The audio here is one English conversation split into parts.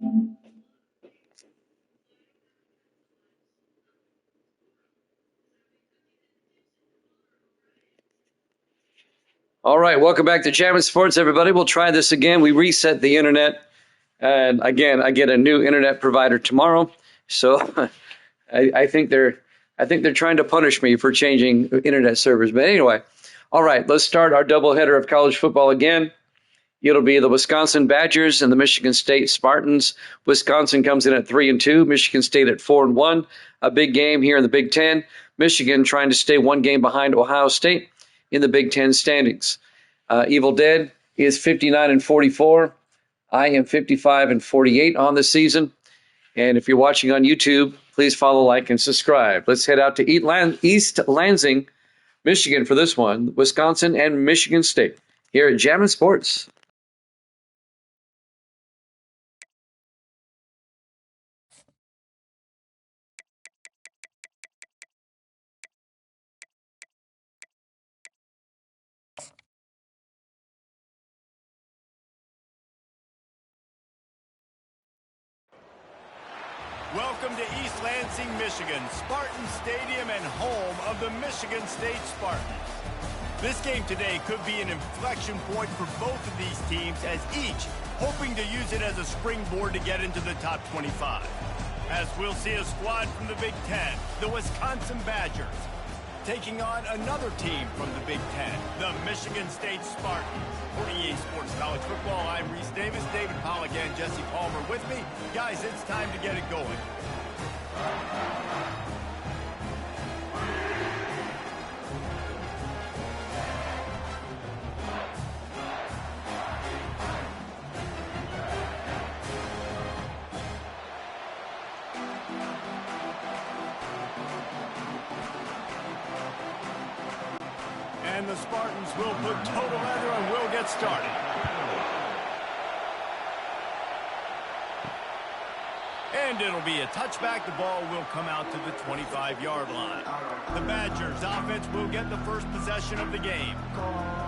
All right, welcome back to Jammin' Sports, everybody. We'll try this again. We reset the internet, and again, I get a new internet provider tomorrow. So I think they're trying to punish me for changing internet servers. But anyway, all right, let's start our doubleheader of college football again. It'll be the Wisconsin Badgers and the Michigan State Spartans. Wisconsin comes in at 3-2, Michigan State at 4-1. A big game here in the Big Ten. Michigan trying to stay one game behind Ohio State in the Big Ten standings. Evil Dead is 59-44. I am 55-48 on the season. And if you're watching on YouTube, please follow, like, and subscribe. Let's head out to East Lansing, Michigan for this one. Wisconsin and Michigan State here at Jammin' Sports. Welcome to East Lansing, Michigan, Spartan Stadium and home of the Michigan State Spartans. This game today could be an inflection point for both of these teams, as each hoping to use it as a springboard to get into the top 25. As we'll see a squad from the Big Ten, the Wisconsin Badgers, taking on another team from the Big Ten, the Michigan State Spartans. For EA Sports College Football, I'm Reese Davis, David Pollack, and Jesse Palmer with me. Guys, it's time to get it going. And the Spartans will put total leather and we'll get started. And it'll be a touchback. The ball will come out to the 25-yard line. The Badgers offense will get the first possession of the game.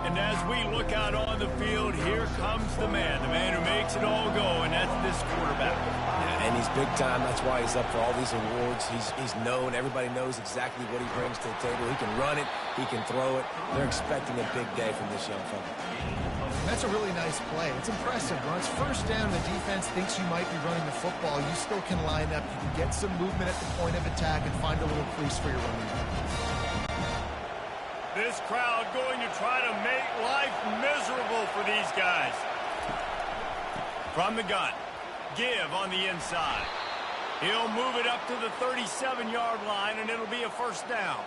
And as we look out on the field, here comes the man who makes it all go, and that's this quarterback. Yeah, and he's big time. That's why he's up for all these awards. He's known. Everybody knows exactly what he brings to the table. He can run it. He can throw it. They're expecting a big day from this young fella. That's a really nice play. It's impressive. When it's first down, the defense thinks you might be running the football. You still can line up. You can get some movement at the point of attack and find a little crease for your running back. This crowd going to try to make life miserable for these guys. From the gun, Give on the inside. He'll move it up to the 37-yard line, and it'll be a first down.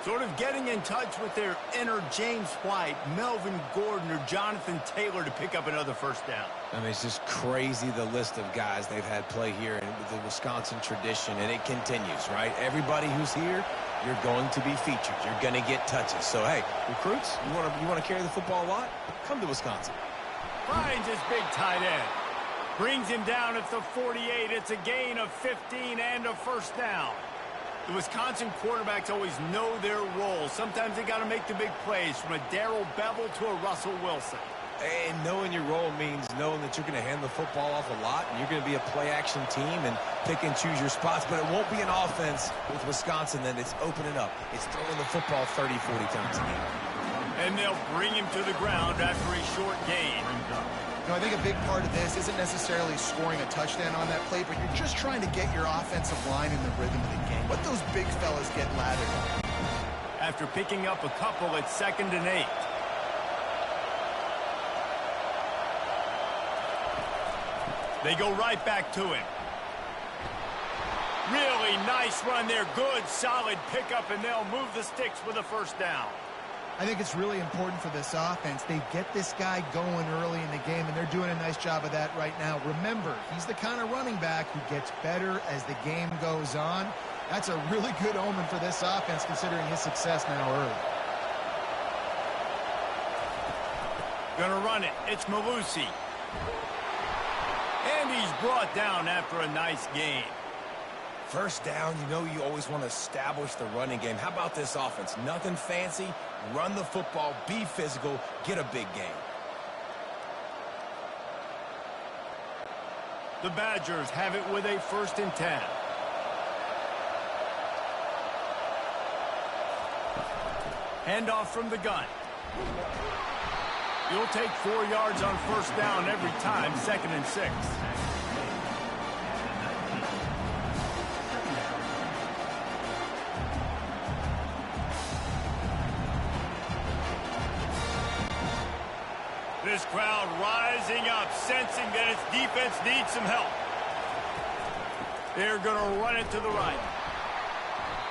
Sort of getting in touch with their inner James White, Melvin Gordon, or Jonathan Taylor to pick up another first down. I mean, it's just crazy, the list of guys they've had play here in the Wisconsin tradition, and it continues, right? Everybody who's here, you're going to be featured. You're going to get touches. So, hey, recruits, you want to carry the football a lot? Come to Wisconsin. Finds his big tight end. Brings him down at the 48. It's a gain of 15 and a first down. The Wisconsin quarterbacks always know their role. Sometimes they got to make the big plays, from a Darrell Bevel to a Russell Wilson. And knowing your role means knowing that you're going to hand the football off a lot, and you're going to be a play-action team and pick and choose your spots. But it won't be an offense with Wisconsin that it's opening up. It's throwing the football 30, 40 times a game. And they'll bring him to the ground after a short gain. I think a big part of this isn't necessarily scoring a touchdown on that play, but you're just trying to get your offensive line in the rhythm of the game. Let those big fellas get lathered on. After picking up a couple, it's 2nd and 8. They go right back to him. Really nice run there. Good, solid pickup, and they'll move the sticks with a first down. I think it's really important for this offense. They get this guy going early in the game, and they're doing a nice job of that right now. Remember, he's the kind of running back who gets better as the game goes on. That's a really good omen for this offense, considering his success now early. Gonna run it. It's Malusi. And he's brought down after a nice gain. First down, you know you always want to establish the running game. How about this offense? Nothing fancy. Run the football, be physical, get a big gain. The Badgers have it with a 1st and 10. Handoff from the gun. You'll take 4 yards on 1st down every time, 2nd and 6. This crowd rising up, sensing that its defense needs some help. They're going to run it to the right.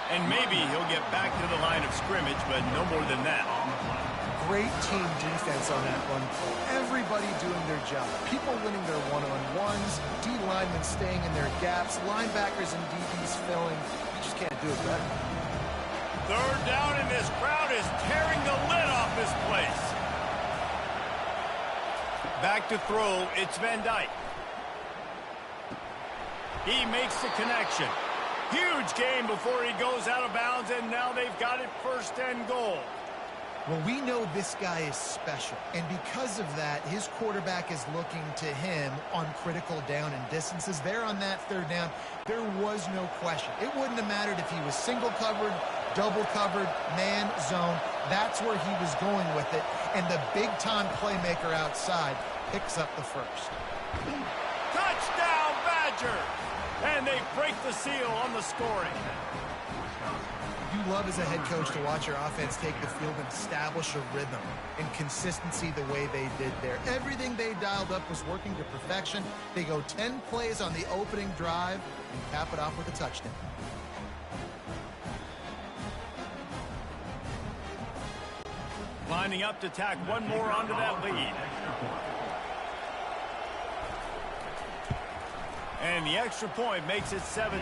And maybe he'll get back to the line of scrimmage, but no more than that. Great team defense on that one. Everybody doing their job. People winning their one-on-ones, D linemen staying in their gaps, linebackers and DBs filling. You just can't do it better. 3rd down, and this crowd is tearing the lid off this place. Back to throw, it's Van Dyke. He makes the connection. Huge game before he goes out of bounds, and now they've got it 1st and goal. Well, we know this guy is special, and because of that, his quarterback is looking to him on critical down and distances. There on that 3rd down, there was no question. It wouldn't have mattered if he was single covered, double covered, man, zone. That's where he was going with it, and the big-time playmaker outside picks up the 1st. Touchdown, Badgers! And they break the seal on the scoring. You love as a head coach to watch your offense take the field and establish a rhythm and consistency the way they did there. Everything they dialed up was working to perfection. They go 10 plays on the opening drive and cap it off with a touchdown. Lining up to tack one more onto that lead. And the extra point makes it 7-0.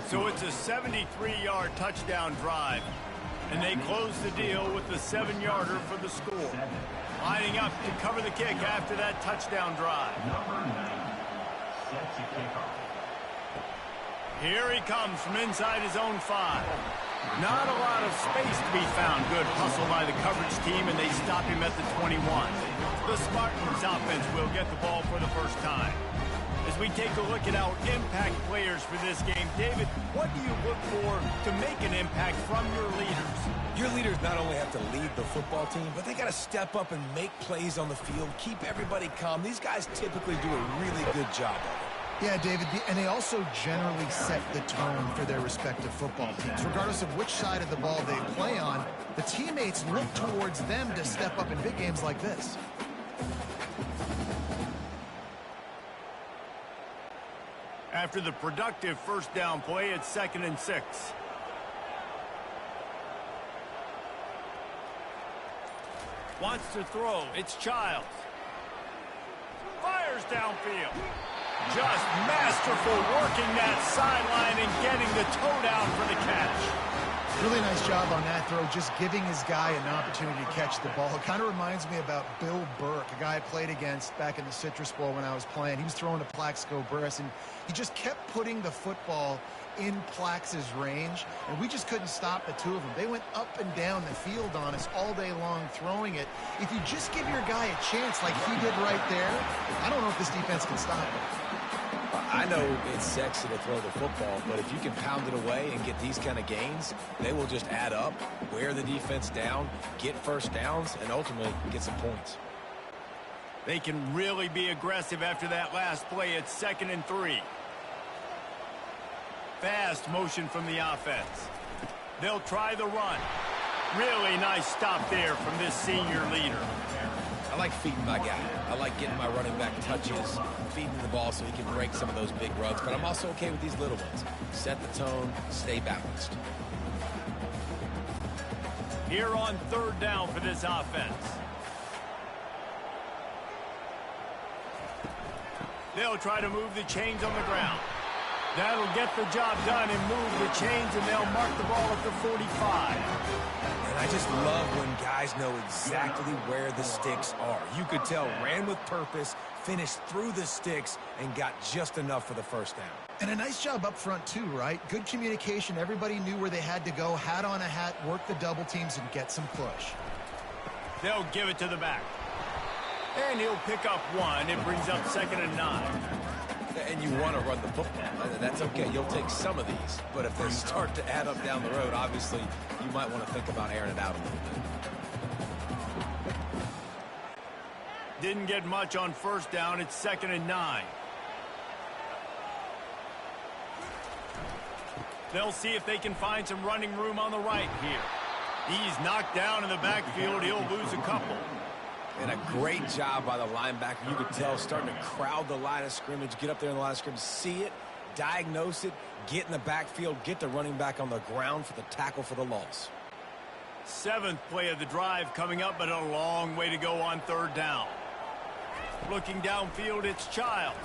So it's a 73-yard touchdown drive. And they close the deal with the 7-yarder for the score. Lining up to cover the kick after that touchdown drive. Here he comes from inside his own 5. Not a lot of space to be found. Good hustle by the coverage team, and they stop him at the 21. The Spartans offense will get the ball for the first time. As we take a look at our impact players for this game, David, what do you look for to make an impact from your leaders? Your leaders not only have to lead the football team, but they got to step up and make plays on the field, keep everybody calm. These guys typically do a really good job of it. Yeah, David, and they also generally set the tone for their respective football teams. Regardless of which side of the ball they play on, the teammates look towards them to step up in big games like this. After the productive 1st down play, it's 2nd and 6. Wants to throw. It's Childs. Fires downfield. Just masterful working that sideline and getting the toe down for the catch. Really nice job on that throw, just giving his guy an opportunity to catch the ball. It kind of reminds me about Bill Burke, a guy I played against back in the Citrus Bowl when I was playing. He was throwing to Plaxico Burress, and he just kept putting the football in Plax's range, and we just couldn't stop the two of them. They went up and down the field on us all day long throwing it. If you just give your guy a chance like he did right there, I don't know if this defense can stop it. I know it's sexy to throw the football, but if you can pound it away and get these kind of gains, they will just add up, wear the defense down, get 1st downs, and ultimately get some points. They can really be aggressive after that last play. It's 2nd and 3. Fast motion from the offense. They'll try the run. Really nice stop there from this senior leader. I like feeding my guy. I like getting my running back touches, feeding the ball so he can break some of those big runs, but I'm also okay with these little ones. Set the tone, stay balanced. Here on 3rd down for this offense. They'll try to move the chains on the ground. That'll get the job done and move the chains, and they'll mark the ball at the 45. And I just love when guys know exactly where the sticks are. You could tell ran with purpose, finished through the sticks, and got just enough for the 1st down. And a nice job up front too, right? Good communication. Everybody knew where they had to go. Hat on a hat, work the double teams, and get some push. They'll give it to the back. And he'll pick up 1. It brings up 2nd and 9. you want to run the football. That's okay. You'll take some of these. But if they start to add up down the road, obviously, you might want to think about airing it out a little bit. Didn't get much on first down. It's 2nd and 9. They'll see if they can find some running room on the right here. He's knocked down in the backfield. He'll lose a couple. And a great job by the linebacker. You could tell starting to crowd the line of scrimmage, get up there in the line of scrimmage, see it, diagnose it, get in the backfield, get the running back on the ground for the tackle for the loss. 7th play of the drive coming up, but a long way to go on 3rd down. Looking downfield, it's Childs.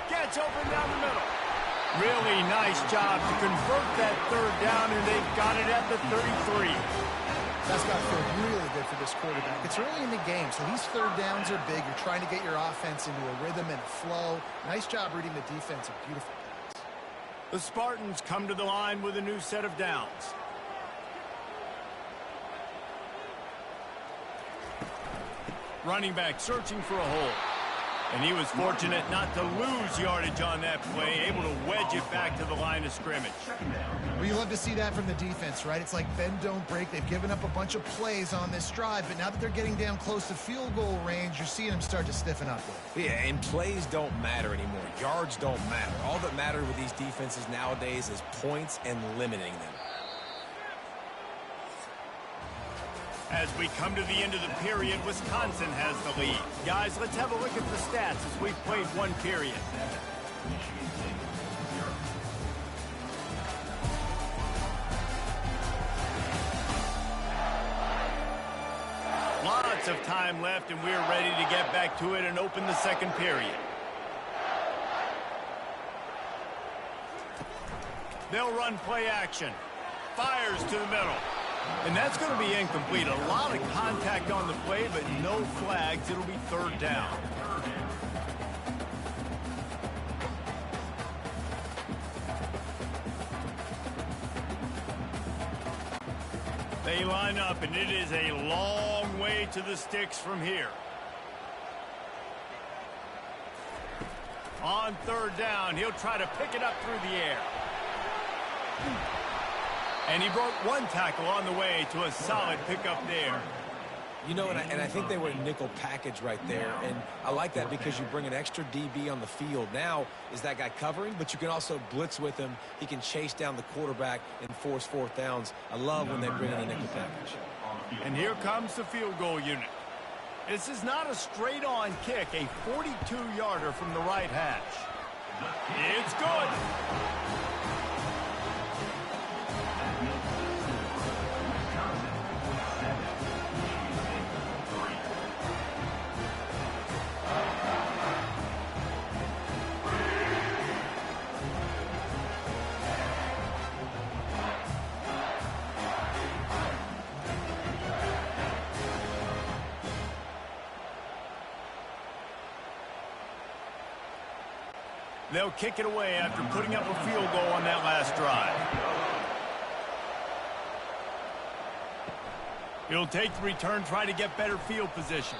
Gets open down the middle. Really nice job to convert that 3rd down, and they've got it at the 33. That's got to feel really good for this quarterback. It's early in the game, so these 3rd downs are big. You're trying to get your offense into a rhythm and a flow. Nice job reading the defense. A beautiful pass. The Spartans come to the line with a new set of downs. Running back searching for a hole. And he was fortunate not to lose yardage on that play, able to wedge it back to the line of scrimmage. Well, you love to see that from the defense, right? It's like bend, don't break. They've given up a bunch of plays on this drive, but now that they're getting down close to field goal range, you're seeing them start to stiffen up. Yeah, and plays don't matter anymore. Yards don't matter. All that matters with these defenses nowadays is points and limiting them. As we come to the end of the period, Wisconsin has the lead. Guys, let's have a look at the stats as we've played one period. Lots of time left, and we're ready to get back to it and open the 2nd period. They'll run play action. Fires to the middle. And that's going to be incomplete. A lot of contact on the play, but no flags. It'll be 3rd down. They line up, and it is a long way to the sticks from here. On 3rd down, he'll try to pick it up through the air. And he broke one tackle on the way to a solid pickup there. You know, and I think they were a nickel package right there. And I like that because you bring an extra DB on the field. Now, is that guy covering? But you can also blitz with him. He can chase down the quarterback and force 4th downs. I love when they bring in a nickel package. And here comes the field goal unit. This is not a straight-on kick, a 42-yarder from the right hash. It's good. They'll kick it away after putting up a field goal on that last drive. He'll take the return, try to get better field position.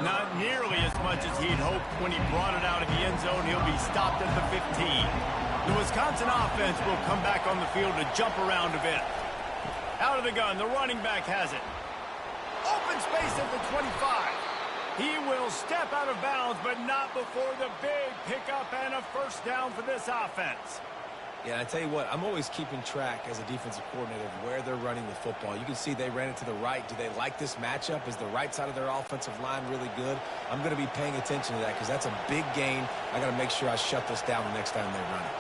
Not nearly as much as he'd hoped when he brought it out of the end zone. He'll be stopped at the 15. The Wisconsin offense will come back on the field to jump around a bit. Out of the gun, the running back has it. Open space at the 25. He will step out of bounds, but not before the big pickup and a 1st down for this offense. Yeah, I tell you what, I'm always keeping track as a defensive coordinator of where they're running the football. You can see they ran it to the right. Do they like this matchup? Is the right side of their offensive line really good? I'm going to be paying attention to that because that's a big gain. I got to make sure I shut this down the next time they run it.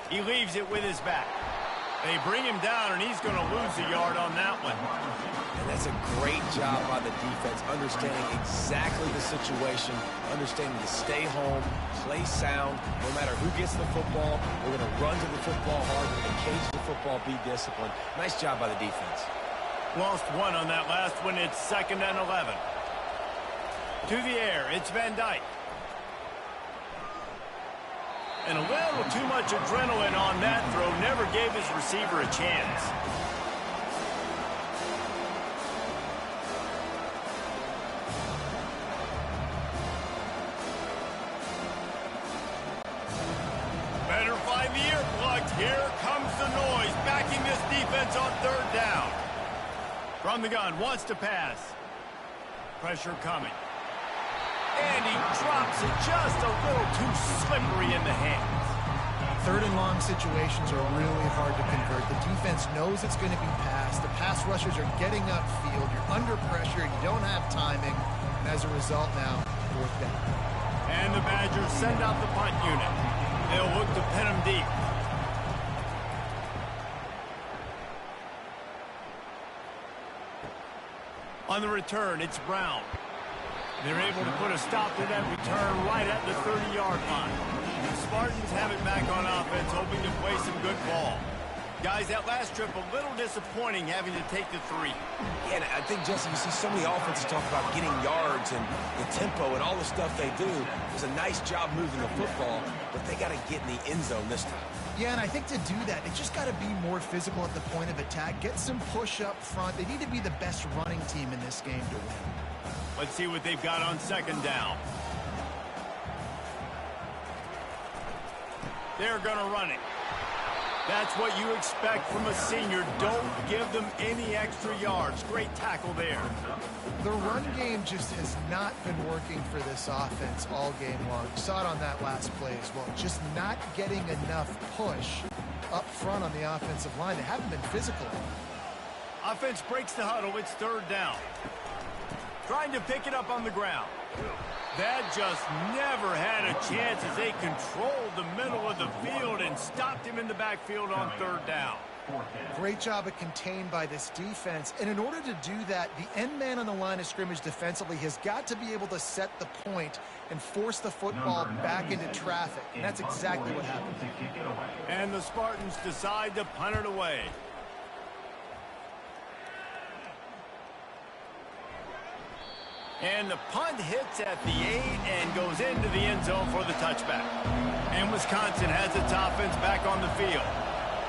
He leaves it with his back. They bring him down, and he's going to lose a yard on that one. And that's a great job by the defense, understanding exactly the situation, understanding to stay home, play sound. No matter who gets the football, we're going to run to the football hard. We're going to cage the football, be disciplined. Nice job by the defense. Lost one on that last one. It's 2nd and 11. To the air, it's Van Dyke. And a little too much adrenaline on that throw. Never gave his receiver a chance. Here comes the noise, backing this defense on third down. From the gun, wants to pass. Pressure coming. And he drops it just a little too slippery in the hands. Third and long situations are really hard to convert. The defense knows it's going to be passed. The pass rushers are getting upfield. You're under pressure. You don't have timing. And as a result now, fourth down. And the Badgers send out the punt unit. They'll look to pin them deep. On the return, it's Brown. They're able to put a stop to that return right at the 30-yard line. The Spartans have it back on offense, hoping to play some good ball. Guys, that last trip a little disappointing having to take the 3. Yeah, and I think, Jesse, you see so many offenses talk about getting yards and the tempo and all the stuff they do. It was a nice job moving the football, but they got to get in the end zone this time. Yeah, and I think to do that, they just got to be more physical at the point of attack. Get some push up front. They need to be the best running team in this game to win. Let's see what they've got on second down. They're going to run it. That's what you expect from a senior. Don't give them any extra yards. Great tackle there. The run game just has not been working for this offense all game long. You saw it on that last play as well. Just not getting enough push up front on the offensive line. They haven't been physical. Offense breaks the huddle. It's third down. Trying to pick it up on the ground. That just never had a chance as they controlled the middle of the field and stopped him in the backfield on third down. Great job of contained by this defense. And in order to do that, the end man on the line of scrimmage defensively has got to be able to set the point and force the football back into traffic. And that's exactly what happened. And the Spartans decide to punt it away. And the punt hits at the 8 and goes into the end zone for the touchback. And Wisconsin has its offense back on the field.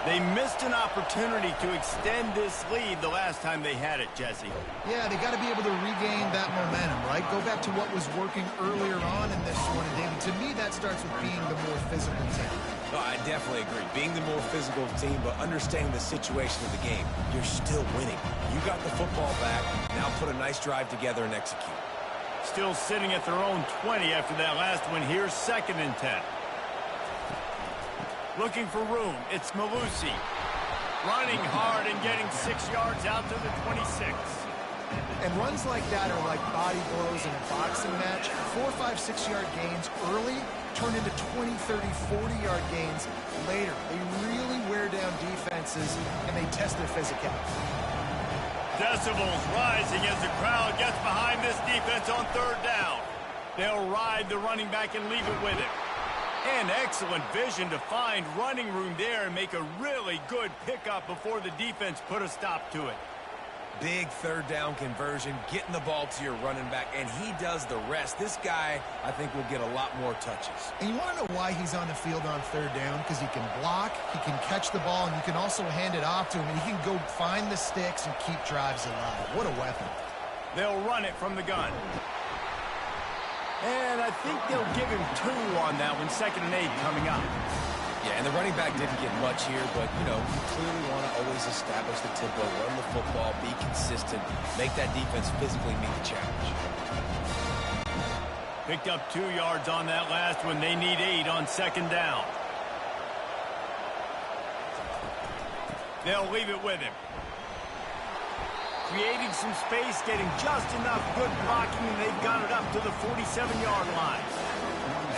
They missed an opportunity to extend this lead the last time they had it, Jesse. Yeah, they got to be able to regain that momentum, right? Go back to what was working earlier on in this one. And David, to me, that starts with being the more physical team. No, I definitely agree. Being the more physical team, but understanding the situation of the game. You're still winning. You got the football back. Now put a nice drive together and execute. Still sitting at their own 20 after that last one. Here's 2nd and 10. Looking for room. It's Malusi. Running hard and getting 6 yards out to the 26. And runs like that are like body blows in a boxing match. 4, 5, 6-yard gains early turn into 20, 30, 40-yard gains later. They really wear down defenses, and they test their physicality. Decibels rising as the crowd gets behind this defense on third down. They'll ride the running back and leave it with him. And excellent vision to find running room there and make a really good pickup before the defense put a stop to it. Big third down conversion, getting the ball to your running back, and he does the rest. This guy, I think, will get a lot more touches. And you want to know why he's on the field on third down? Because he can block, he can catch the ball, and you can also hand it off to him, and he can go find the sticks and keep drives alive. What a weapon. They'll run it from the gun. And I think they'll give him 2 on that one, 2nd and 8 coming up. Yeah, and the running back didn't get much here, but, you know, you clearly want to always establish the tempo, run the football, be consistent, make that defense physically meet the challenge. Picked up 2 yards on that last one. They need 8 on 2nd down. They'll leave it with him. Creating some space, getting just enough good blocking, and they've got it up to the 47-yard line.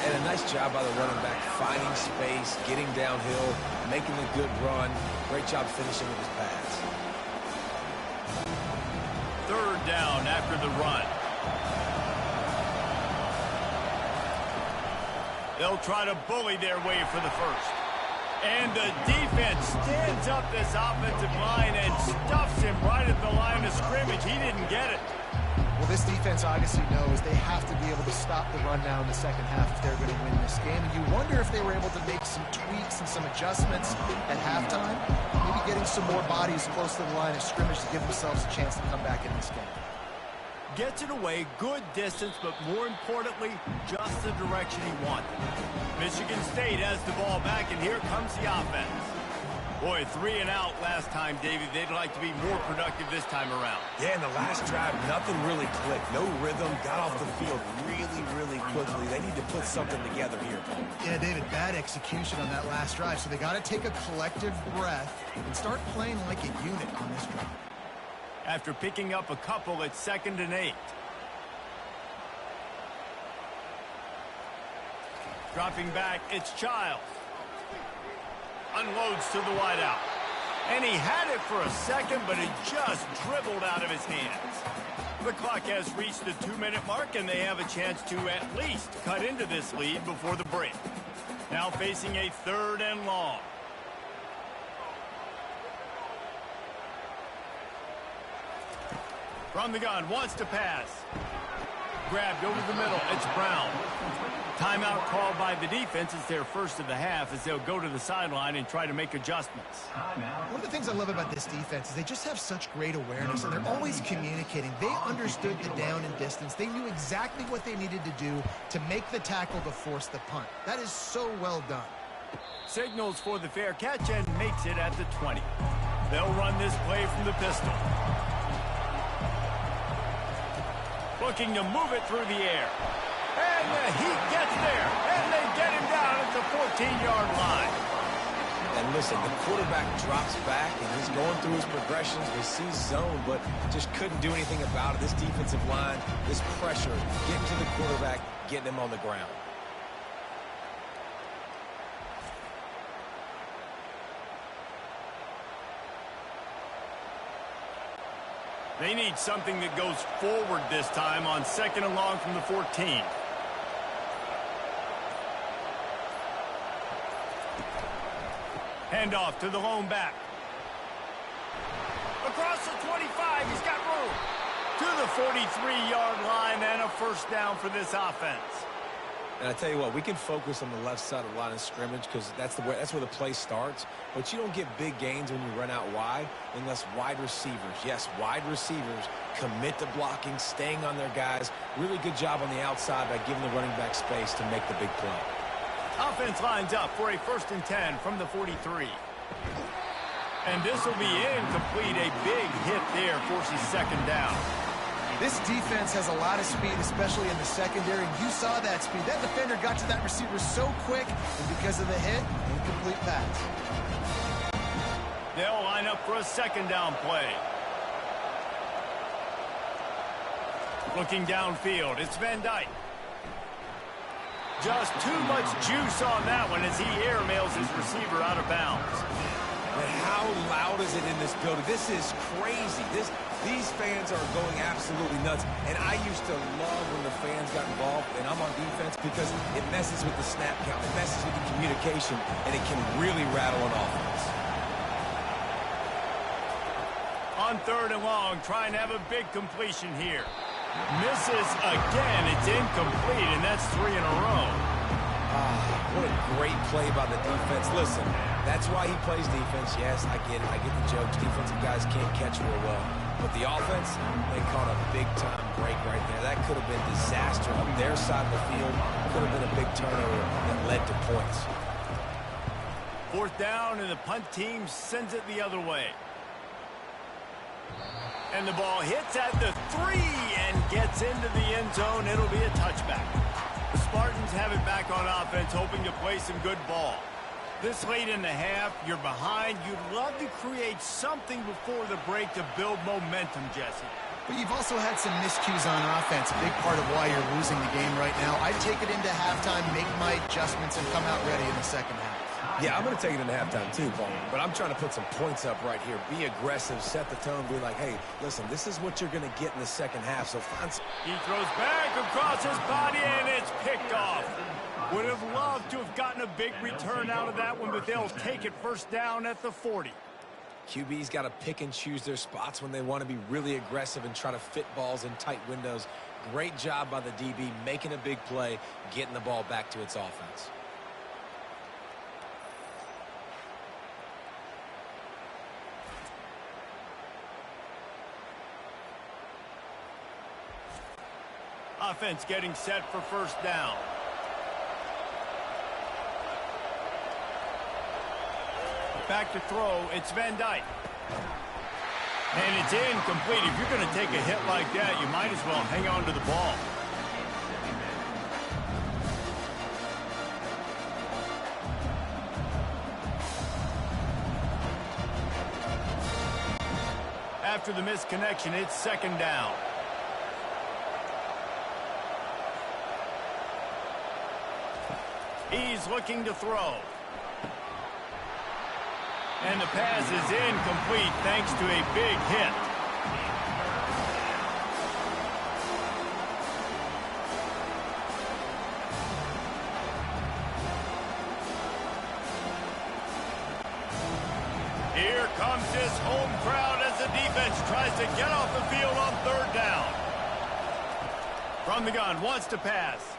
And a nice job by the running back, finding space, getting downhill, making a good run. Great job finishing with his pass. Third down after the run. They'll try to bully their way for the first. And the defense stands up this offensive line and stuffs him right at the line of scrimmage. He didn't get it. Well, this defense obviously knows they have to be able to stop the run now in the second half if they're going to win this game. And you wonder if they were able to make some tweaks and some adjustments at halftime. Maybe getting some more bodies close to the line of scrimmage to give themselves a chance to come back in this game. Gets it away, good distance, but more importantly, just the direction he wanted. Michigan State has the ball back, and here comes the offense. Boy, 3 and out last time, David. They'd like to be more productive this time around. Yeah, in the last drive, nothing really clicked. No rhythm, got off the field really quickly. They need to put something together here. Yeah, David, bad execution on that last drive, so they got to take a collective breath and start playing like a unit on this drive. After picking up a couple, it's 2nd and 8. Dropping back, it's Childs. Unloads to the wideout. And he had it for a second, but it just dribbled out of his hands. The clock has reached the 2-minute mark, and they have a chance to at least cut into this lead before the break. Now facing a 3rd and long. From the gun, wants to pass. Grabbed over the middle, it's Brown. Timeout called by the defense. It's their first of the half as they'll go to the sideline and try to make adjustments. One of the things I love about this defense is they just have such great awareness, and they're always communicating. They understood the down and distance. They knew exactly what they needed to do to make the tackle to force the punt. That is so well done. Signals for the fair catch and makes it at the 20. They'll run this play from the pistol. Looking to move it through the air. And the Heat gets there, and they get him down at the 14-yard line. And listen, the quarterback drops back, and he's going through his progressions. He sees zone, but just couldn't do anything about it. This defensive line, this pressure, getting to the quarterback, getting him on the ground. They need something that goes forward this time on 2nd and long from the 14. Handoff to the lone back. Across the 25, he's got room. To the 43-yard line and a first down for this offense. And I tell you what, we can focus on the left side of the line of scrimmage because that's where the play starts. But you don't get big gains when you run out wide unless wide receivers, yes, wide receivers, commit to blocking, staying on their guys. Really good job on the outside by giving the running back space to make the big play. Offense lines up for a 1st and 10 from the 43. And this will be incomplete. A big hit there forces 2nd down. This defense has a lot of speed, especially in the secondary. You saw that speed. That defender got to that receiver so quick, and because of the hit, incomplete pass. They'll line up for a 2nd down play. Looking downfield, it's Van Dyke. Just too much juice on that one as he airmails his receiver out of bounds. But how loud is it in this building? This is crazy. These fans are going absolutely nuts. And I used to love when the fans got involved, and I'm on defense because it messes with the snap count. It messes with the communication, and it can really rattle an offense. On 3rd and long, trying to have a big completion here. Misses again. It's incomplete, and that's 3 in a row. What a great play by the defense. Listen, that's why he plays defense. Yes, I get it. I get the jokes. Defensive guys can't catch real well. But the offense, they caught a big-time break right there. That could have been disaster on their side of the field. Could have been a big turnover that led to points. 4th down, and the punt team sends it the other way. And the ball hits at the 3 and gets into the end zone. It'll be a touchback. The Spartans have it back on offense, hoping to play some good ball. This late in the half, you're behind. You'd love to create something before the break to build momentum, Jesse. But you've also had some miscues on offense, a big part of why you're losing the game right now. I'd take it into halftime, make my adjustments, and come out ready in the second half. Yeah, I'm going to take it into halftime too, Paul. But I'm trying to put some points up right here. Be aggressive, set the tone, be like, hey, listen, this is what you're going to get in the second half. So find some... He throws back across his body, and it's picked off. Would have loved to have gotten a big return out of that one, but they'll take it 1st down at the 40. QB's got to pick and choose their spots when they want to be really aggressive and try to fit balls in tight windows. Great job by the DB, making a big play, getting the ball back to its offense. Offense getting set for first down. Back to throw, it's Van Dyke. And it's incomplete. If you're going to take a hit like that, you might as well hang on to the ball. After the missed connection, it's second down. He's looking to throw. And the pass is incomplete thanks to a big hit. Here comes this home crowd as the defense tries to get off the field on third down. From the gun, wants to pass.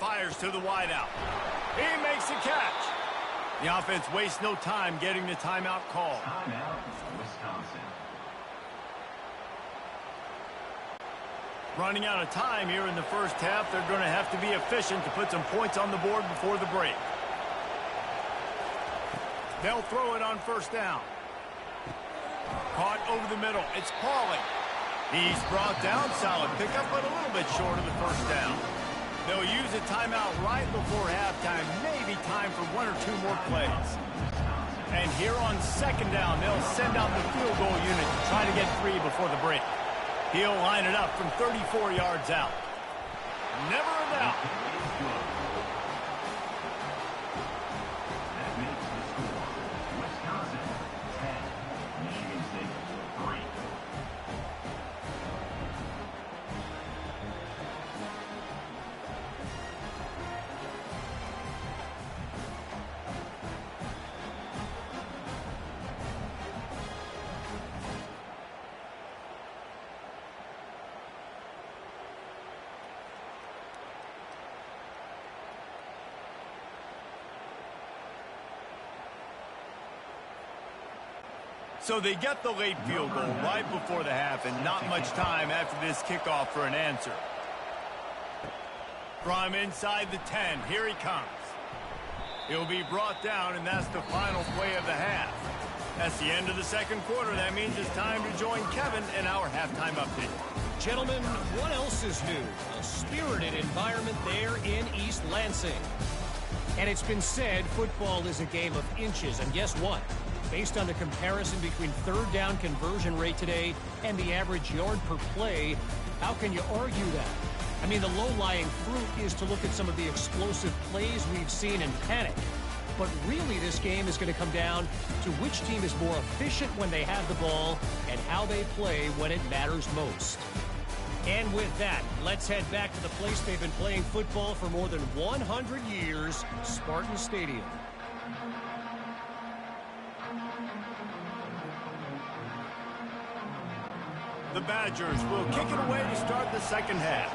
Fires to the wideout. He makes the catch. The offense wastes no time getting the timeout called. Timeout, Wisconsin. Running out of time here in the first half, they're going to have to be efficient to put some points on the board before the break. They'll throw it on first down. Caught over the middle. It's Pauling. He's brought down. Solid pickup, but a little bit short of the first down. They'll use a timeout right before halftime. Maybe time for one or two more plays. And here on second down, they'll send out the field goal unit to try to get three before the break. He'll line it up from 34 yards out. Never a doubt. That makes the score Wisconsin 10, Michigan State 3. So they get the late field goal right before the half and not much time after this kickoff for an answer. From inside the 10, here he comes. He'll be brought down, and that's the final play of the half. That's the end of the second quarter. That means it's time to join Kevin in our halftime update. Gentlemen, what else is new? A spirited environment there in East Lansing. And it's been said football is a game of inches, and guess what? Based on the comparison between third down conversion rate today and the average yard per play, how can you argue that? I mean, the low-lying fruit is to look at some of the explosive plays we've seen and panic. But really, this game is going to come down to which team is more efficient when they have the ball and how they play when it matters most. And with that, let's head back to the place they've been playing football for more than 100 years, Spartan Stadium. The Badgers will kick it away to start the second half.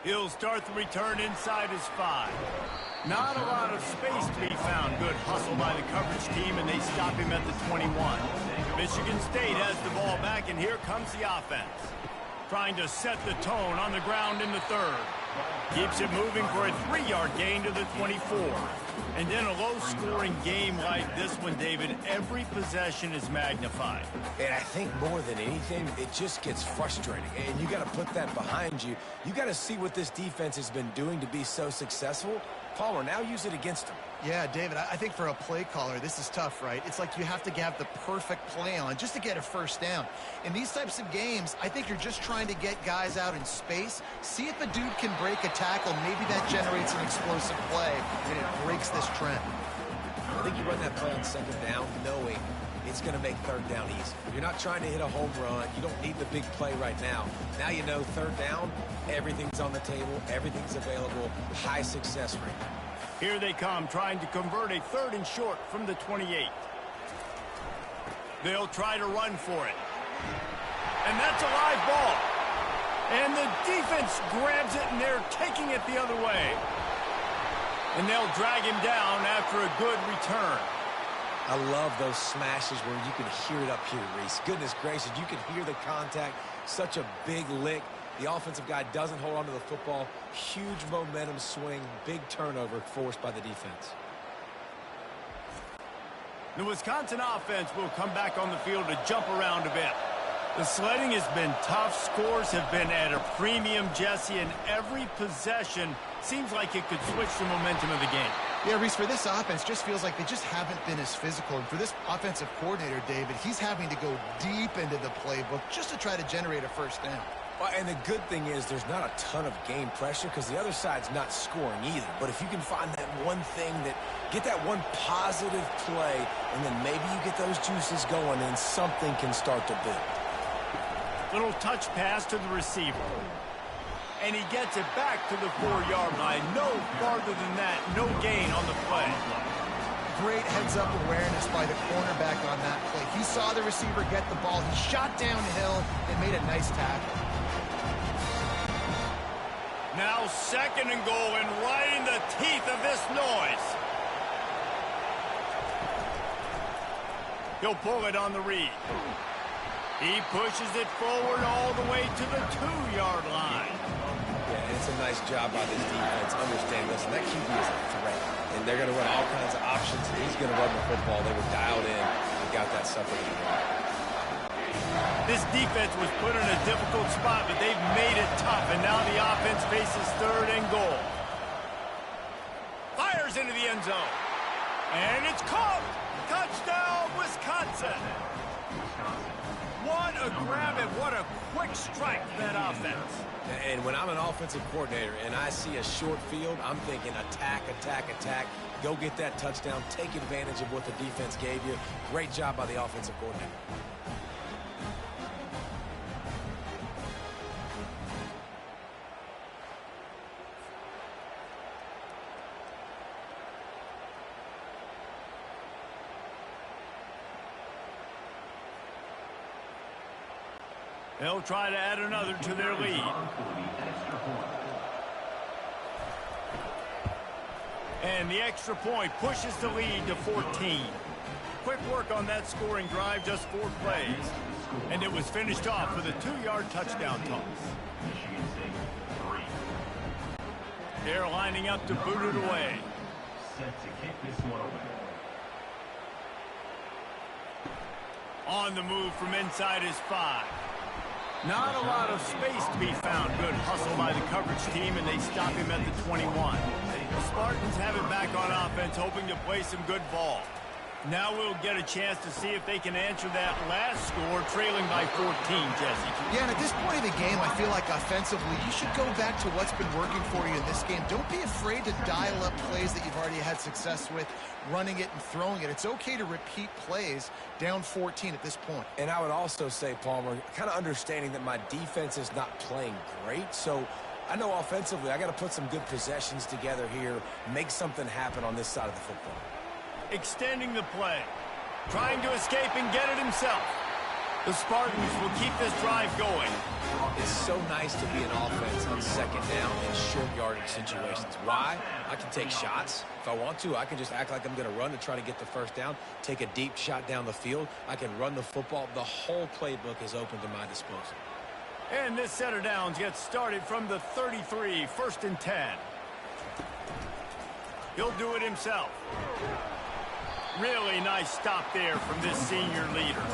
He'll start the return inside his 5. Not a lot of space to be found. Good hustle by the coverage team, and they stop him at the 21. Michigan State has the ball back, and here comes the offense. Trying to set the tone on the ground in the third. Keeps it moving for a 3-yard gain to the 24. And in a low-scoring game like this one, David, every possession is magnified. And I think more than anything, it just gets frustrating. And you got to put that behind you. You got to see what this defense has been doing to be so successful. Palmer, now use it against them. Yeah, David, I think for a play caller, this is tough, right? It's like you have to have the perfect play on just to get a first down. In these types of games, I think you're just trying to get guys out in space, see if a dude can break a tackle. Maybe that generates an explosive play, and it breaks this trend. I think you run that play on second down knowing it's going to make third down easy. You're not trying to hit a home run. You don't need the big play right now. Now you know third down, everything's on the table, everything's available, high success rate. Here they come, trying to convert a 3rd and short from the 28. They'll try to run for it. And that's a live ball. And the defense grabs it, and they're taking it the other way. And they'll drag him down after a good return. I love those smashes where you can hear it up here, Reese. Goodness gracious, you can hear the contact. Such a big lick. The offensive guy doesn't hold on to the football. Huge momentum swing, big turnover forced by the defense. The Wisconsin offense will come back on the field to jump around a bit. The sledding has been tough. Scores have been at a premium, Jesse, and every possession seems like it could switch the momentum of the game. Yeah, Reese, for this offense, just feels like they just haven't been as physical. And for this offensive coordinator, David, he's having to go deep into the playbook just to try to generate a first down. Well, and the good thing is there's not a ton of game pressure because the other side's not scoring either. But if you can find that one thing get that one positive play, and then maybe you get those juices going and something can start to build. Little touch pass to the receiver. And he gets it back to the 4-yard line. No farther than that. No gain on the play. Great heads-up awareness by the cornerback on that play. He saw the receiver get the ball. He shot downhill and made a nice tackle. Now 2nd and goal, and right in the teeth of this noise. He'll pull it on the read. He pushes it forward all the way to the 2-yard line. Yeah, and it's a nice job by this defense. Understand, listen, that QB is a threat. And they're going to run all kinds of options, and he's going to run the football. They were dialed in and got that sucker to the ground. This defense was put in a difficult spot, but they've made it tough, and now the offense faces 3rd and goal. Fires into the end zone. And it's caught. Touchdown, Wisconsin. What a grab and what a quick strike for that offense. And when I'm an offensive coordinator and I see a short field, I'm thinking attack, attack, attack. Go get that touchdown. Take advantage of what the defense gave you. Great job by the offensive coordinator. They'll try to add another to their lead. And the extra point pushes the lead to 14. Quick work on that scoring drive, just 4 plays. And it was finished off with a 2-yard touchdown toss. They're lining up to boot it away. Set to kick this one away. On the move from inside his 5. Not a lot of space to be found. Good hustle by the coverage team, and they stop him at the 21. The Spartans have it back on offense, hoping to play some good ball. Now we'll get a chance to see if they can answer that last score, trailing by 14, Jesse. Yeah, and at this point of the game, I feel like offensively, you should go back to what's been working for you in this game. Don't be afraid to dial up plays that you've already had success with, running it and throwing it. It's okay to repeat plays down 14 at this point. And I would also say, Palmer, kind of understanding that my defense is not playing great, so I know offensively I got to put some good possessions together here, make something happen on this side of the football. Extending the play. Trying to escape and get it himself. The Spartans will keep this drive going. It's so nice to be an offense on 2nd down in short yardage situations. Why? I can take shots. If I want to, I can just act like I'm going to run to try to get the first down, take a deep shot down the field. I can run the football. The whole playbook is open to my disposal. And this set of downs gets started from the 33, 1st and 10. He'll do it himself. Really nice stop there from this senior leader.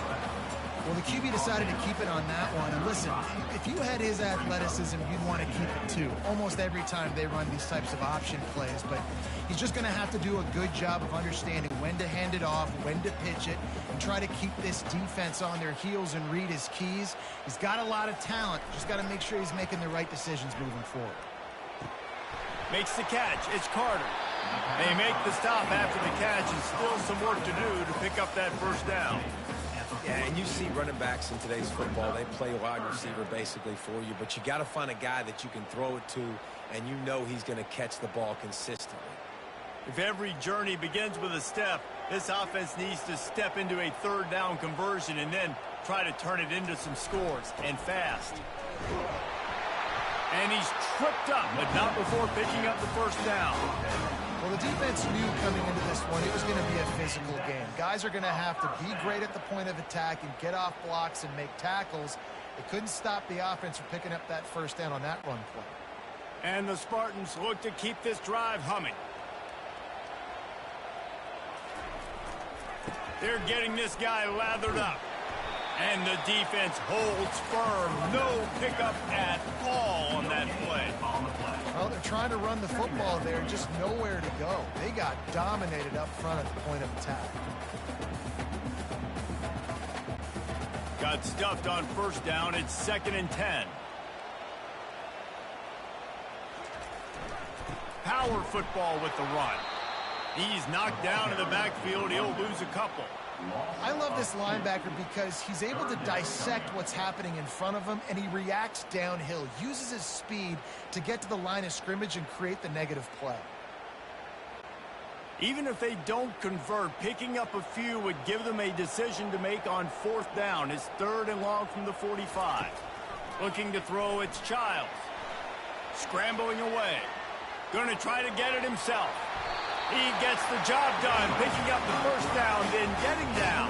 Well, the QB decided to keep it on that one. And listen, if you had his athleticism, you'd want to keep it too. Almost every time they run these types of option plays. But he's just going to have to do a good job of understanding when to hand it off, when to pitch it, and try to keep this defense on their heels and read his keys. He's got a lot of talent. Just got to make sure he's making the right decisions moving forward. Makes the catch. It's Carter. They make the stop after the catch, and still some work to do to pick up that first down. Yeah, and you see running backs in today's football, they play wide receiver basically for you, but you got to find a guy that you can throw it to, and you know he's going to catch the ball consistently. If every journey begins with a step, this offense needs to step into a 3rd down conversion and then try to turn it into some scores, and fast. And he's tripped up, but not before picking up the first down. Well, the defense knew coming into this one it was going to be a physical game. Guys are going to have to be great at the point of attack and get off blocks and make tackles. They couldn't stop the offense from picking up that first down on that run play. And the Spartans look to keep this drive humming. They're getting this guy lathered up. And the defense holds firm. No pickup at all on that play. Well, they're trying to run the football there, just nowhere to go. They got dominated up front at the point of attack. Got stuffed on first down. It's 2nd and 10. Power football with the run. He's knocked down in the backfield. He'll lose a couple. I love this linebacker because he's able to dissect what's happening in front of him, and he reacts downhill, uses his speed to get to the line of scrimmage and create the negative play. Even if they don't convert, picking up a few would give them a decision to make on 4th down. It's 3rd and long from the 45. Looking to throw, it's Childs. Scrambling away. Going to try to get it himself. He gets the job done, picking up the first down, then getting down.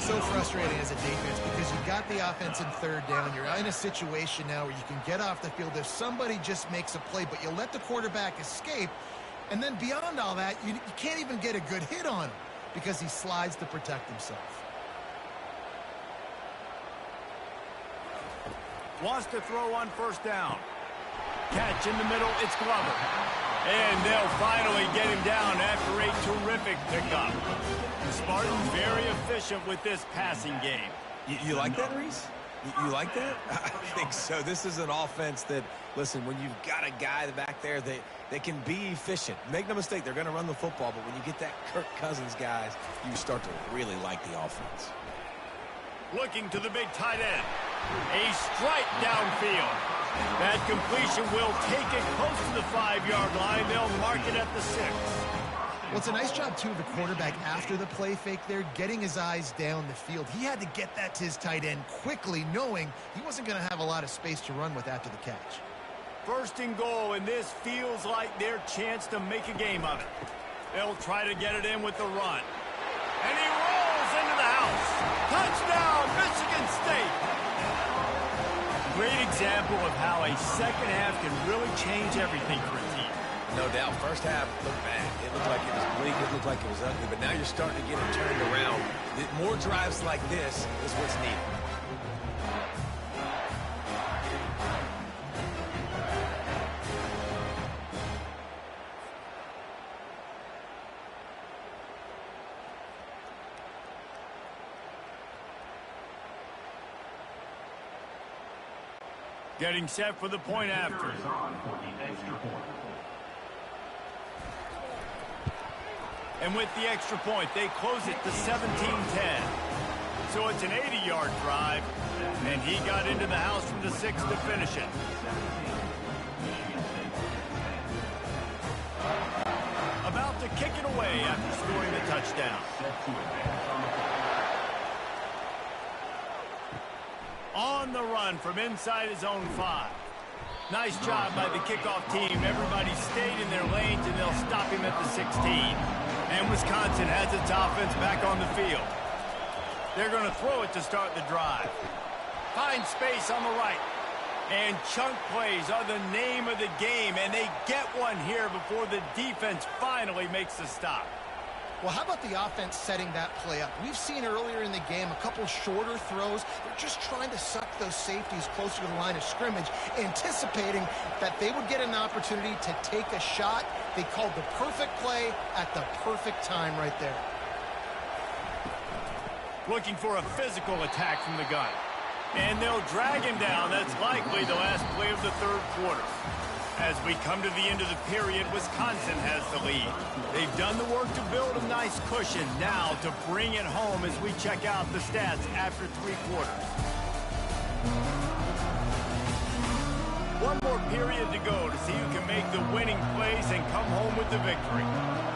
So frustrating as a defense because you got the offense in 3rd down. You're in a situation now where you can get off the field if somebody just makes a play, but you let the quarterback escape. And then beyond all that, you can't even get a good hit on him because he slides to protect himself. Wants to throw on 1st down. Catch in the middle, it's Glover. And they'll finally get him down after a terrific pickup. The Spartans very efficient with this passing game. You like that, Reese? You like that? I think so. This is an offense that, listen, when you've got a guy back there that can be efficient. Make no mistake, they're going to run the football, but when you get that Kirk Cousins guys, you start to really like the offense. Looking to the big tight end. A strike downfield. That completion will take it close to the 5-yard line. They'll mark it at the 6. Well, it's a nice job, too, of the quarterback after the play fake there, getting his eyes down the field. He had to get that to his tight end quickly, knowing he wasn't going to have a lot of space to run with after the catch. 1st and goal, and this feels like their chance to make a game of it. They'll try to get it in with the run. And he rolls into the house. Touchdown, Michigan State. Great example of how a second half can really change everything for a team. No doubt. First half looked bad. It looked like it was bleak. It looked like it was ugly. But now you're starting to get it turned around. More drives like this is what's needed. Getting set for the point after. And with the extra point, they close it to 17-10. So it's an 80-yard drive, and he got into the house from the 6 to finish it. About to kick it away after scoring the touchdown. On the run from inside his own 5. Nice job by the kickoff team. Everybody stayed in their lanes, and they'll stop him at the 16. And Wisconsin has its offense back on the field. They're going to throw it to start the drive. Find space on the right. And chunk plays are the name of the game, and they get one here before the defense finally makes the stop. Well, how about the offense setting that play up? We've seen earlier in the game a couple shorter throws. They're just trying to suck those safeties closer to the line of scrimmage, anticipating that they would get an opportunity to take a shot. They called the perfect play at the perfect time right there. Looking for a physical attack from the gun. And they'll drag him down. That's likely the last play of the 3rd quarter. As we come to the end of the period, Wisconsin has the lead. They've done the work to build a nice cushion. Now to bring it home as we check out the stats after 3 quarters. One more period to go to see who can make the winning plays and come home with the victory.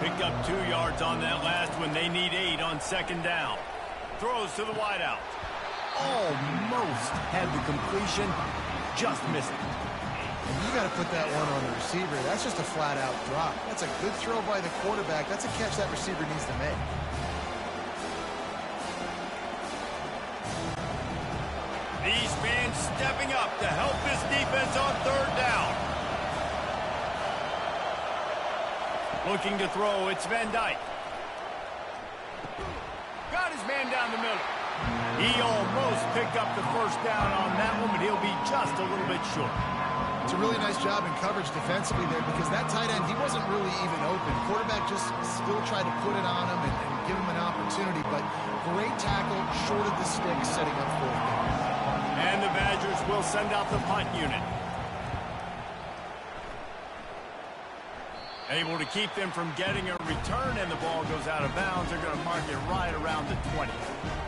Picked up 2 yards on that last one. They need 8 on 2nd down. Throws to the wideout. Almost had the completion, just missed it. And you got to put that one on the receiver. That's just a flat-out drop. That's a good throw by the quarterback. That's a catch that receiver needs to make. These fans stepping up to help this defense on third down. Looking to throw, it's Van Dyke. Got his man down the middle. He almost picked up the first down on that one, but he'll be just a little bit short. It's a really nice job in coverage defensively there because that tight end, he wasn't really even open. Quarterback just still tried to put it on him and give him an opportunity, but great tackle, short of the stick, setting up fourth down. And the Badgers will send out the punt unit. Able to keep them from getting a return, and the ball goes out of bounds. They're going to mark it right around the 20.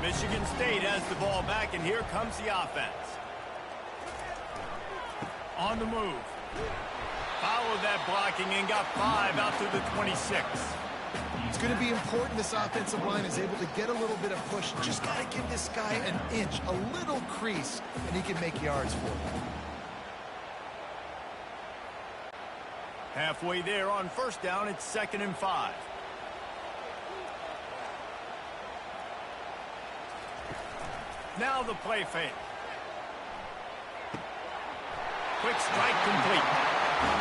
Michigan State has the ball back, and here comes the offense. On the move. Followed that blocking and got 5 out to the 26. It's going to be important this offensive line is able to get a little bit of push. Just got to give this guy an inch, a little crease, and he can make yards for him. Halfway there on first down, it's 2nd and 5. Now the play fake. Quick strike complete.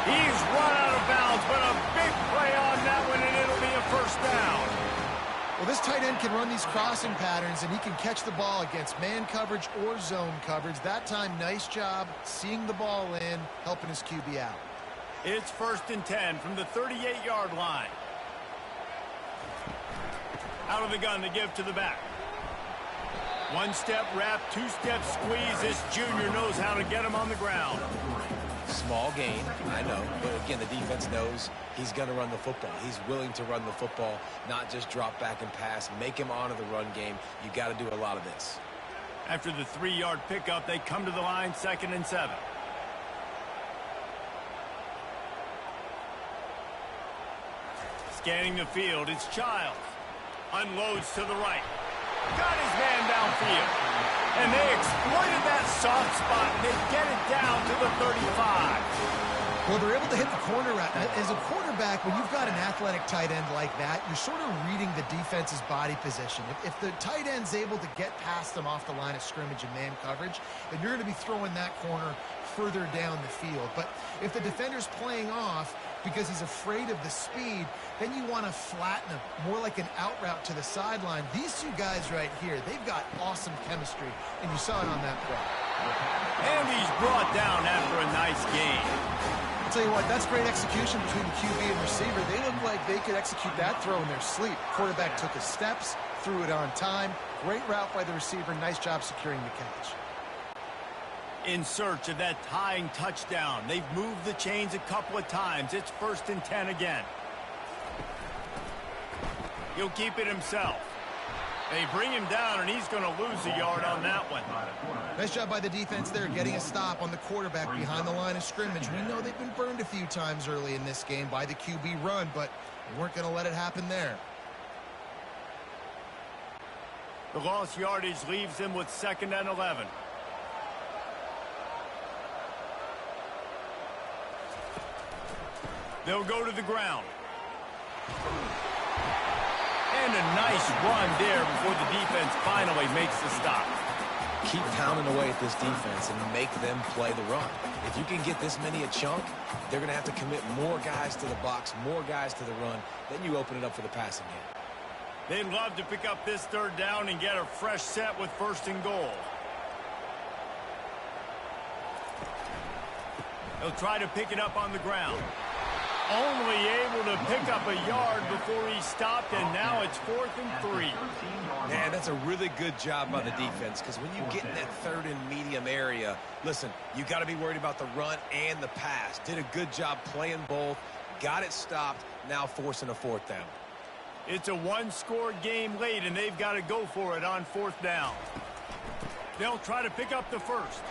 He's run out of bounds, but a big play on that one, and it'll be a first down. Well, this tight end can run these crossing patterns, and he can catch the ball against man coverage or zone coverage. That time, nice job seeing the ball in, helping his QB out. It's 1st and 10 from the 38-yard line. Out of the gun to give to the back. One-step wrap, two-step squeeze. This junior knows how to get him on the ground. Small gain, I know, but again, the defense knows he's going to run the football. He's willing to run the football, not just drop back and pass, make him honor the run game. You got to do a lot of this. After the 3-yard pickup, they come to the line, 2nd and 7. Scanning the field, it's Childs. Unloads to the right. Got his man downfield. And they exploited that soft spot, and they get it down to the 35. Well, they're able to hit the corner route. As a quarterback, when you've got an athletic tight end like that, you're sort of reading the defense's body position. If the tight end's able to get past them off the line of scrimmage and man coverage, then you're going to be throwing that corner further down the field. But if the defender's playing off because he's afraid of the speed, then you want to flatten him, more like an out route to the sideline. These two guys right here, they've got awesome chemistry, and you saw it on that play. And he's brought down after a nice gain. I'll tell you what, that's great execution between the QB and receiver. They look like they could execute that throw in their sleep. Quarterback took his steps, threw it on time. Great route by the receiver. Nice job securing the catch. In search of that tying touchdown. They've moved the chains a couple of times. It's 1st and 10 again. He'll keep it himself. They bring him down, and he's going to lose a yard on that one. Nice job by the defense there, getting a stop on the quarterback behind the line of scrimmage. We know they've been burned a few times early in this game by the QB run, but they weren't going to let it happen there. The lost yardage leaves them with 2nd and 11. They'll go to the ground. And a nice run there before the defense finally makes the stop. Keep pounding away at this defense and make them play the run. If you can get this many a chunk, they're going to have to commit more guys to the box, more guys to the run. Then you open it up for the passing game. They'd love to pick up this 3rd down and get a fresh set with 1st and goal. They'll try to pick it up on the ground. Only able to pick up a yard before he stopped, and now it's 4th and 3. Man, that's a really good job by the defense, because when you get in that 3rd and medium area, listen, you got to be worried about the run and the pass. Did a good job playing both, got it stopped, now forcing a 4th down. It's a one-score game late, and they've got to go for it on 4th down. They'll try to pick up the 1st.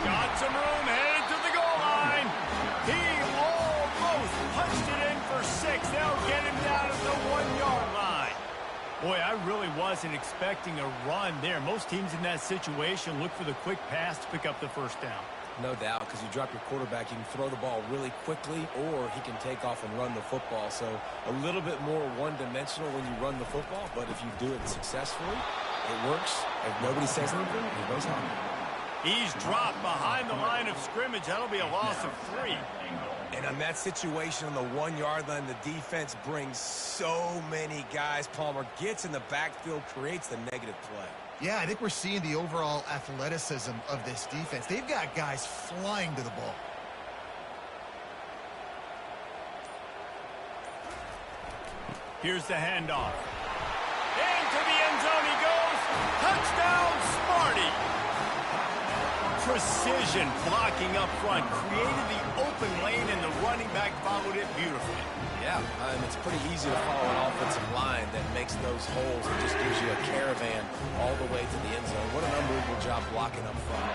Got some room, headed to the goal line. He almost punched it in for 6. They'll get him down at the 1-yard line. Boy, I really wasn't expecting a run there. Most teams in that situation look for the quick pass to pick up the 1st down. No doubt, because you drop your quarterback, you can throw the ball really quickly, or he can take off and run the football. So a little bit more one-dimensional when you run the football, but if you do it successfully, it works. If nobody says anything, everybody's happy. He's dropped behind the line of scrimmage. That'll be a loss of 3. And on that situation on the 1-yard line, the defense brings so many guys. Palmer gets in the backfield, creates the negative play. Yeah, I think we're seeing the overall athleticism of this defense. They've got guys flying to the ball. Here's the handoff. Into the end zone he goes. Touchdown, Smarty. Precision blocking up front. Created the open lane, and the running back followed it beautifully. Yeah, it's pretty easy to follow an offensive line that makes those holes and just gives you a caravan all the way to the end zone. What an unbelievable job blocking up front.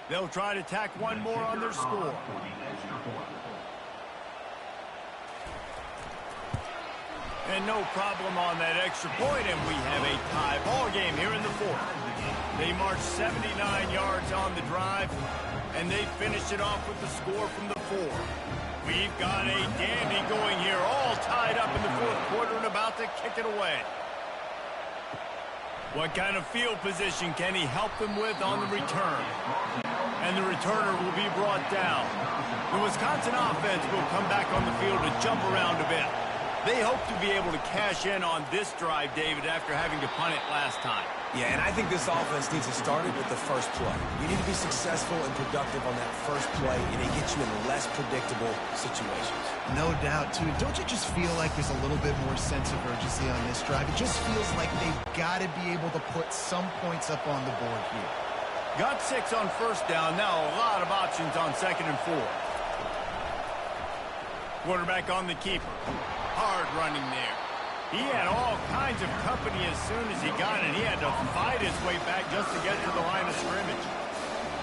They'll try to tack one more on their score. And no problem on that extra point, and we have a tie ball game here in the 4th. They marched 79 yards on the drive, and they finished it off with the score from the 4. We've got a dandy going here, all tied up in the 4th quarter and about to kick it away. What kind of field position can he help them with on the return? And the returner will be brought down. The Wisconsin offense will come back on the field to jump around a bit. They hope to be able to cash in on this drive, David, after having to punt it last time. Yeah, and I think this offense needs to start it with the first play. You need to be successful and productive on that first play, and it gets you in less predictable situations. No doubt, too. Don't you just feel like there's a little bit more sense of urgency on this drive? It just feels like they've got to be able to put some points up on the board here. Got 6 on first down. Now a lot of options on 2nd and 4. Quarterback on the keeper. Hard running there. He had all kinds of company as soon as he got it. He had to fight his way back just to get to the line of scrimmage.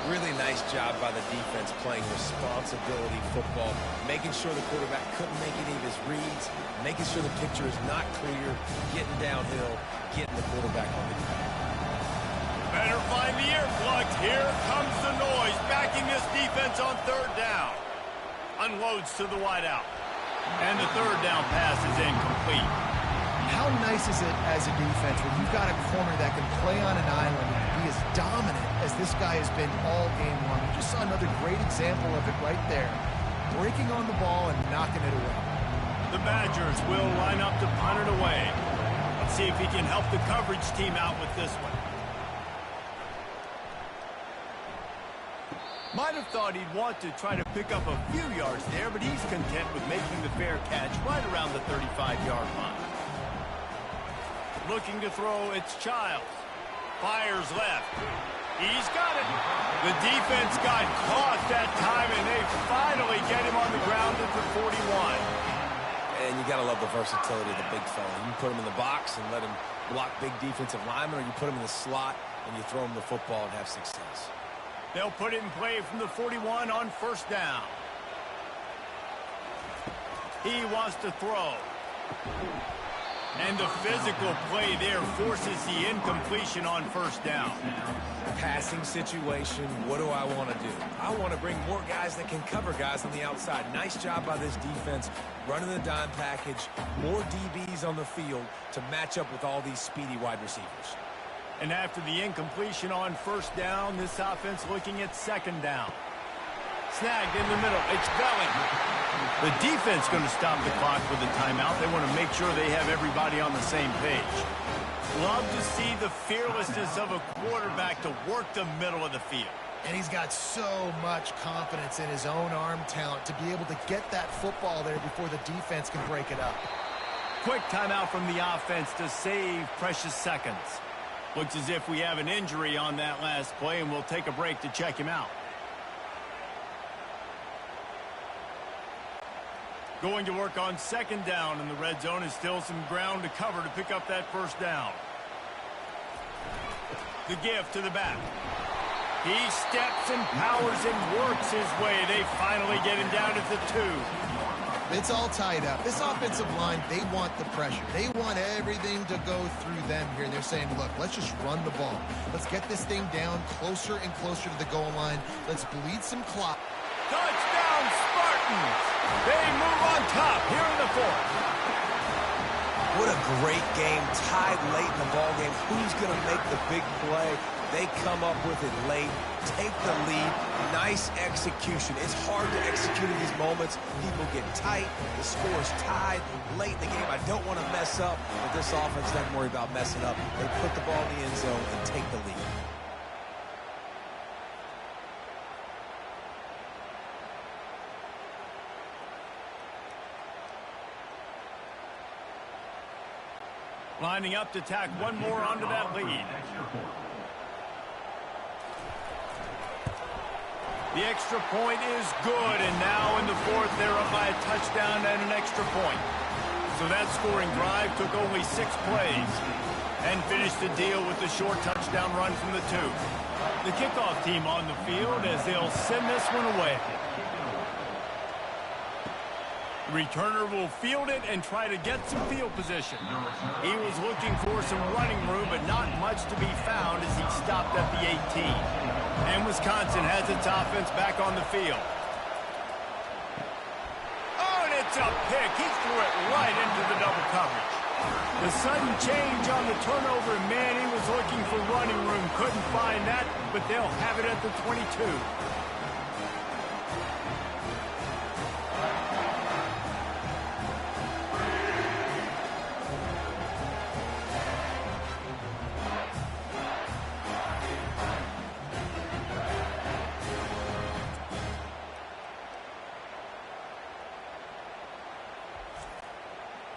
Really nice job by the defense playing responsibility football, making sure the quarterback couldn't make any of his reads, making sure the picture is not clear, getting downhill, getting the quarterback on the ground. Better find the earplugs. Here comes the noise, backing this defense on 3rd down. Unloads to the wideout. And the 3rd down pass is incomplete. How nice is it as a defense when you've got a corner that can play on an island and be as dominant as this guy has been all game long? You just saw another great example of it right there. Breaking on the ball and knocking it away. The Badgers will line up to punt it away. Let's see if he can help the coverage team out with this one. Might have thought he'd want to try to pick up a few yards there, but he's content with making the fair catch right around the 35-yard line. Looking to throw, it's Childs. Fires left. He's got it. The defense got caught that time, and they finally get him on the ground at the 41. And you got to love the versatility of the big fella. You can put him in the box and let him block big defensive linemen, or you put him in the slot and you throw him the football and have success. They'll put it in play from the 41 on 1st down. He wants to throw. And the physical play there forces the incompletion on 1st down. Passing situation, what do I want to do? I want to bring more guys that can cover guys on the outside. Nice job by this defense, running the dime package, more DBs on the field to match up with all these speedy wide receivers. And after the incompletion on 1st down, this offense looking at 2nd down. Snagged in the middle. It's Belling. The defense going to stop the clock with a timeout. They want to make sure they have everybody on the same page. Love to see the fearlessness of a quarterback to work the middle of the field. And he's got so much confidence in his own arm talent to be able to get that football there before the defense can break it up. Quick timeout from the offense to save precious seconds. Looks as if we have an injury on that last play, and we'll take a break to check him out. Going to work on 2nd down, and the red zone is still some ground to cover to pick up that 1st down. The give to the back. He steps and powers and works his way. They finally get him down at the 2. It's all tied up. This offensive line, they want the pressure. They want everything to go through them here. They're saying, look, let's just run the ball. Let's get this thing down closer and closer to the goal line. Let's bleed some clock. Touchdown, Spartans! They move on top here in the 4th. What a great game, tied late in the ball game. Who's going to make the big play? They come up with it late, take the lead. Nice execution. It's hard to execute in these moments. People get tight. The score's tied late in the game. I don't want to mess up, but this offense doesn't worry about messing up. They put the ball in the end zone and take the lead. Lining up to tack one more onto that lead. The extra point is good, and now in the 4th, they're up by a touchdown and an extra point. So that scoring drive took only 6 plays and finished the deal with the short touchdown run from the 2. The kickoff team on the field as they'll send this one away. The returner will field it and try to get some field position. He was looking for some running room, but not much to be found as he stopped at the 18. And Wisconsin has its offense back on the field. Oh, and it's a pick. He threw it right into the double coverage. The sudden change on the turnover, and man, he was looking for running room. Couldn't find that, but they'll have it at the 22.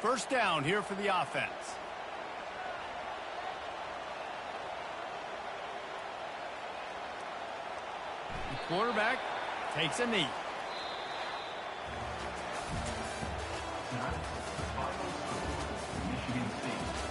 First down here for the offense. The quarterback takes a knee. Michigan State